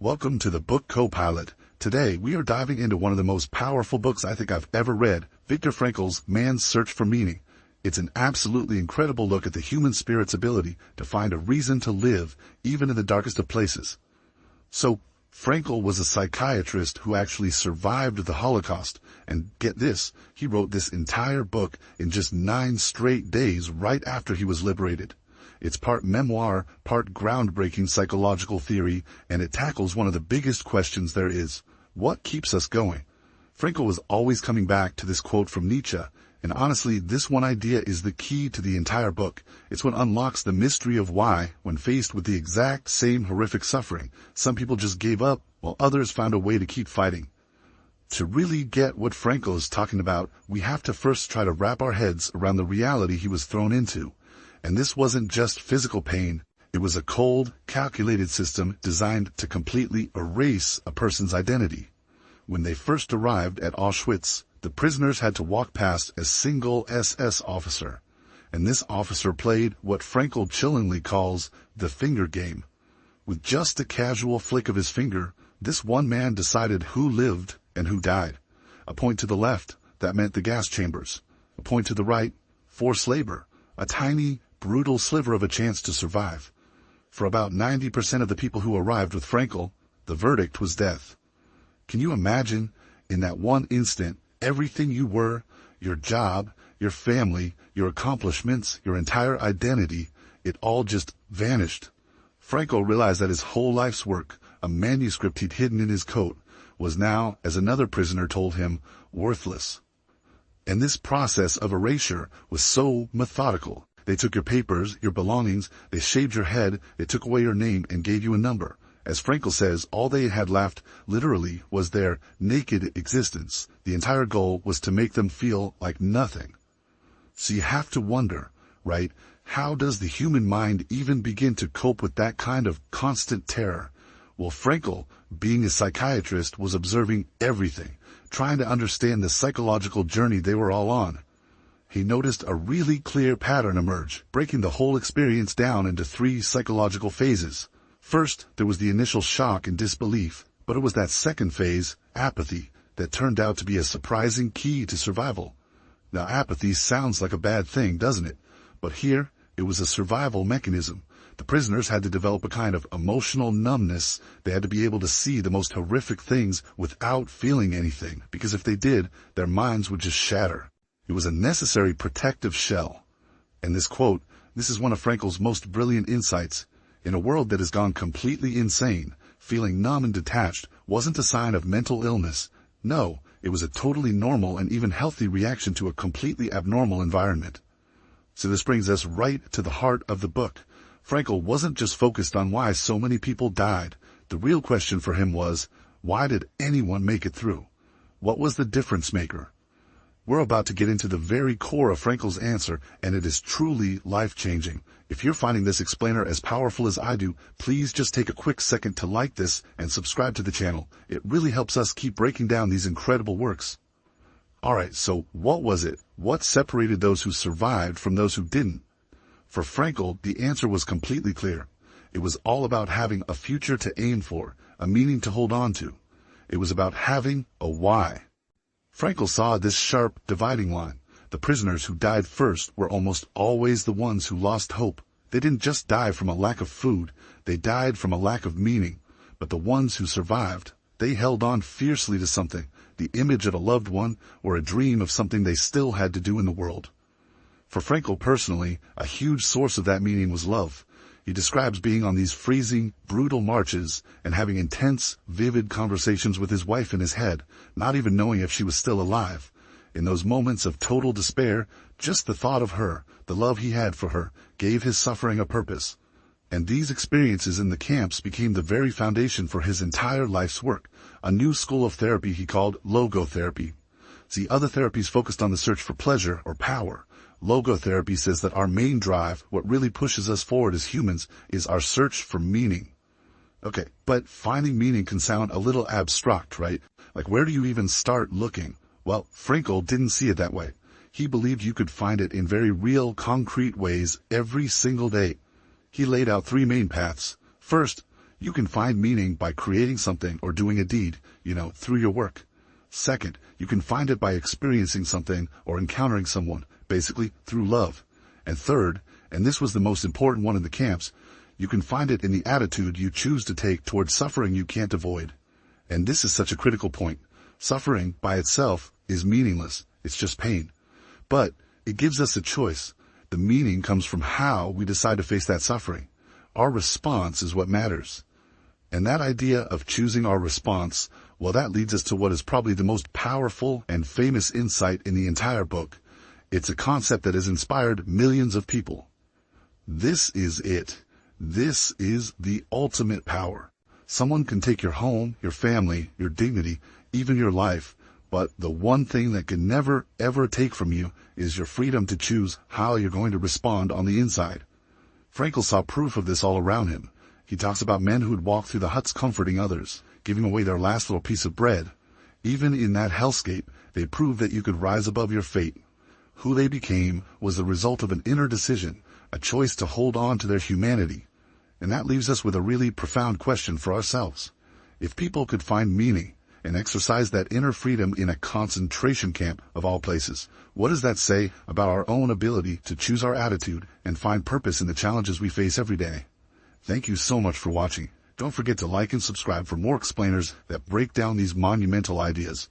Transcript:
Welcome to the book Copilot. Today, we are diving into one of the most powerful books I think I've ever read, Viktor Frankl's Man's Search for Meaning. It's an absolutely incredible look at the human spirit's ability to find a reason to live, even in the darkest of places. So, Frankl was a psychiatrist who actually survived the Holocaust, and get this, he wrote this entire book in just 9 straight days right after he was liberated. It's part memoir, part groundbreaking psychological theory, and it tackles one of the biggest questions there is: what keeps us going? Frankl was always coming back to this quote from Nietzsche, and honestly, this one idea is the key to the entire book. It's what unlocks the mystery of why, when faced with the exact same horrific suffering, some people just gave up, while others found a way to keep fighting. To really get what Frankl is talking about, we have to first try to wrap our heads around the reality he was thrown into. And this wasn't just physical pain. It was a cold, calculated system designed to completely erase a person's identity. When they first arrived at Auschwitz, the prisoners had to walk past a single SS officer. And this officer played what Frankl chillingly calls the finger game. With just a casual flick of his finger, this one man decided who lived and who died. A point to the left, that meant the gas chambers. A point to the right, forced labor. A tiny, brutal sliver of a chance to survive. For about 90% of the people who arrived with Frankl, the verdict was death. Can you imagine, in that one instant, everything you were, your job, your family, your accomplishments, your entire identity, it all just vanished? Frankl realized that his whole life's work, a manuscript he'd hidden in his coat, was now, as another prisoner told him, worthless. And this process of erasure was so methodical. They took your papers, your belongings, they shaved your head, they took away your name and gave you a number. As Frankl says, all they had left, literally, was their naked existence. The entire goal was to make them feel like nothing. So you have to wonder, right, how does the human mind even begin to cope with that kind of constant terror? Well, Frankl, being a psychiatrist, was observing everything, trying to understand the psychological journey they were all on. He noticed a really clear pattern emerge, breaking the whole experience down into 3 psychological phases. First, there was the initial shock and disbelief, but it was that second phase, apathy, that turned out to be a surprising key to survival. Now, apathy sounds like a bad thing, doesn't it? But here, it was a survival mechanism. The prisoners had to develop a kind of emotional numbness. They had to be able to see the most horrific things without feeling anything, because if they did, their minds would just shatter. It was a necessary protective shell. And this quote, this is one of Frankl's most brilliant insights. In a world that has gone completely insane, feeling numb and detached wasn't a sign of mental illness. No, it was a totally normal and even healthy reaction to a completely abnormal environment. So this brings us right to the heart of the book. Frankl wasn't just focused on why so many people died. The real question for him was, why did anyone make it through? What was the difference maker? We're about to get into the very core of Frankl's answer, and it is truly life-changing. If you're finding this explainer as powerful as I do, please just take a quick second to like this and subscribe to the channel. It really helps us keep breaking down these incredible works. Alright, so what was it? What separated those who survived from those who didn't? For Frankl, the answer was completely clear. It was all about having a future to aim for, a meaning to hold on to. It was about having a why. Frankl saw this sharp dividing line. The prisoners who died first were almost always the ones who lost hope. They didn't just die from a lack of food, they died from a lack of meaning. But the ones who survived, they held on fiercely to something, the image of a loved one or a dream of something they still had to do in the world. For Frankl personally, a huge source of that meaning was love. He describes being on these freezing, brutal marches and having intense, vivid conversations with his wife in his head, not even knowing if she was still alive. In those moments of total despair, just the thought of her, the love he had for her, gave his suffering a purpose. And these experiences in the camps became the very foundation for his entire life's work, a new school of therapy he called logotherapy. See, other therapies focused on the search for pleasure or power. Logotherapy says that our main drive, what really pushes us forward as humans, is our search for meaning. Okay, but finding meaning can sound a little abstract, right? Like, where do you even start looking? Well, Frankl didn't see it that way. He believed you could find it in very real, concrete ways every single day. He laid out 3 main paths. First, You can find meaning by creating something or doing a deed, through your work. Second, you can find it by experiencing something or encountering someone, basically through love. And third, and this was the most important one in the camps, you can find it in the attitude you choose to take towards suffering you can't avoid. And this is such a critical point. Suffering, by itself, is meaningless. It's just pain. But it gives us a choice. The meaning comes from how we decide to face that suffering. Our response is what matters. And that idea of choosing our response, well, that leads us to what is probably the most powerful and famous insight in the entire book. It's a concept that has inspired millions of people. This is it. This is the ultimate power. Someone can take your home, your family, your dignity, even your life, but the one thing that can never, ever take from you is your freedom to choose how you're going to respond on the inside. Frankl saw proof of this all around him. He talks about men who would walk through the huts comforting others, giving away their last little piece of bread. Even in that hellscape, they proved that you could rise above your fate. Who they became was the result of an inner decision, a choice to hold on to their humanity. And that leaves us with a really profound question for ourselves. If people could find meaning and exercise that inner freedom in a concentration camp of all places, what does that say about our own ability to choose our attitude and find purpose in the challenges we face every day? Thank you so much for watching. Don't forget to like and subscribe for more explainers that break down these monumental ideas.